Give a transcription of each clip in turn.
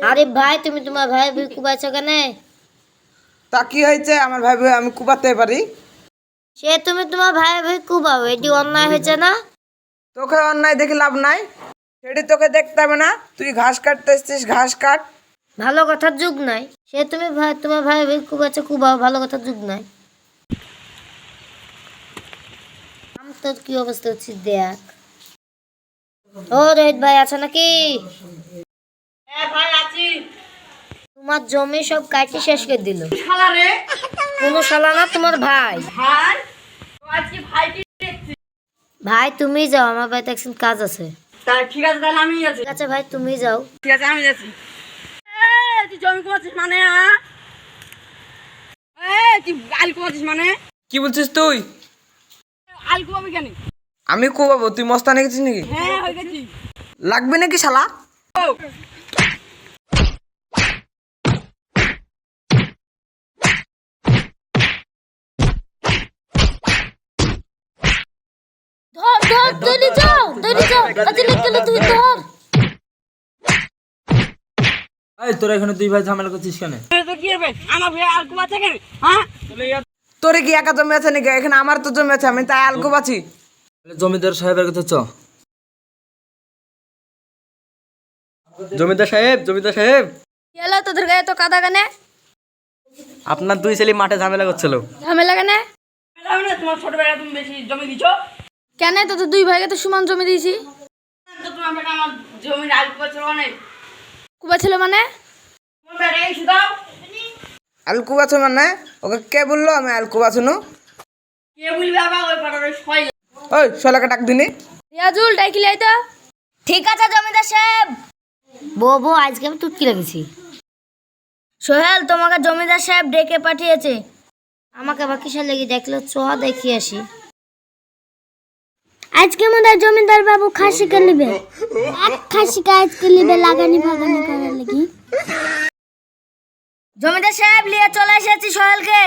আরে ভাই তুমি তোমার ভাই ভাই কুবাইছো কেন? তা কি হয়েছে? আমার ভাই ভাই আমি কুবাতে পারি। সে তুমি তোমার ভাই ভাই কুবাও, এটি অন্যায় হয়েছে না? তোকে অন্যায় দেখে লাভ নাই, সেটি তোকে দেখতে হবে না। তুই ঘাস কাটতে এসছিস, ঘাস কাট। ভালো কথার যুগ নাই। সে তুমি ভাই তোমার ভাই ভাই কুবাইছো কুবাও, ভালো কথার যুগ নাই। আম তোর কি অবস্থা হচ্ছে দেখ। ও রোহিত ভাই আছে নাকি? তোমার জমি সব কাটি শেষ করে দিল। কোনো শালা না, তোমার ভাই। ভাই তুমি যাও, আমার বাড়িতে একজন কাজ আছে। ঠিক আছে, তাহলে আমি যাচ্ছি। ঠিক আছে ভাই তুমি যাও। ঠিক আছে, আমি যাচ্ছি। তুই জমি কুমাচ্ছিস মানে? তুই আল কুমাচ্ছিস মানে? কি বলছিস তুই? আল কুমাবি কেন? আমি কুবাবো, তুই মস্তানি গেছিস নাকি? হ্যাঁ, হয়ে গেছি। লাগবে নাকি শালা? ধর ধর দড়ি যাও, দড়ি যাও, আজ লেগে গেল তুই ধর। এই তোরা এখানে দুই ভাই ঝামেলা করছিস কেন? তো কি হবে? আমার ভাই আল কুমাচ্ছে কেন? হ্যাঁ, তোরে কি একা জমি আছে নাকি? এখানে আমার তো জমি আছে, আমি তাই আল কুবাছি। জমিদার সাহেবের কাছে চ। জমিদার সাহেব, জমিদার সাহেব, কি হলো তোদের গায়ে তো কাদা কেনে? আপনার দুই ছেলে মাঠে ঝামেলা করছিল। ঝামেলা কেনে? তোমার ছোট ভাইরা তুমি বেশি জমি দিছো। কেন তোদের দুই ভাইকে তো সমান জমি দিয়েছি। তো তোমার বেটা আমার জমির আল কুমাচ্ছিল অনেক। কুবা ছিল মানে? তোমার বেটা এই শুধাও। আল কুবাছো মানে? ওকে কে বললো আমি আল কুবাছো? কে বলবে আবার? ওই পাড়ার ওই শয়লা। ওই শালাকে ডাক দিনি। রিয়াজুল ডাইকি লাই তো। ঠিক আছে জমিদার সাহেব। বউ আজকে আমি টুটকি লেগেছি। সোহেল তোমাকে জমিদার সাহেব ডেকে পাঠিয়েছে। আমাকে আবার কিসের লেগে দেখলো, চ দেখি আসি। আজকে মনে জমিদার বাবু খাসি কে লিবে, এক খাসি কে আজকে লিবে লাগানি ভাগানি করার লাগি। জমিদার সাহেব লিয়ে চলে এসেছি সোহেলকে।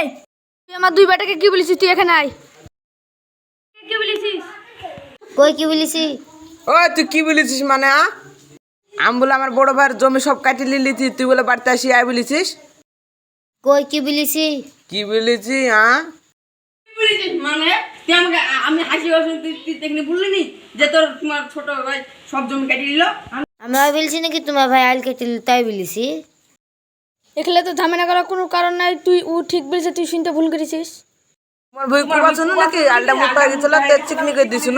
তুই আমার দুই বেটাকে কি বলেছিস? তুই এখানে আয়। কি বলেছিস? কই কি বলিছি? ওই তুই কি বলেছিস মানে? আমি বলে আমার বড় ভাইয়ের জমি সব কাটি লিলিছি, তুই বলে বাড়িতে আসি আয় বলেছিস। কই কি বলিছি? কি বলেছি? হ্যাঁ কি বলেছিস মানে? তুই আমাকে আমি হাসি হাসি তুই দেখনি বললি নি যে তোর তোমার ছোট ভাই সব জমি কাটিয়ে নিল? আমি বলছি নাকি তোমার ভাই আল কেটে তাই বলিছি। এখানে তো ঝামেলা করার কোনো কারণ নাই। তুই ও ঠিক বলেছে, তুই শুনতে ভুল করেছিস। তোমার বই কুবাছো নাকি? আলটা মোটা হয়ে গেছিল, তেল চিকনি করে দিছিল।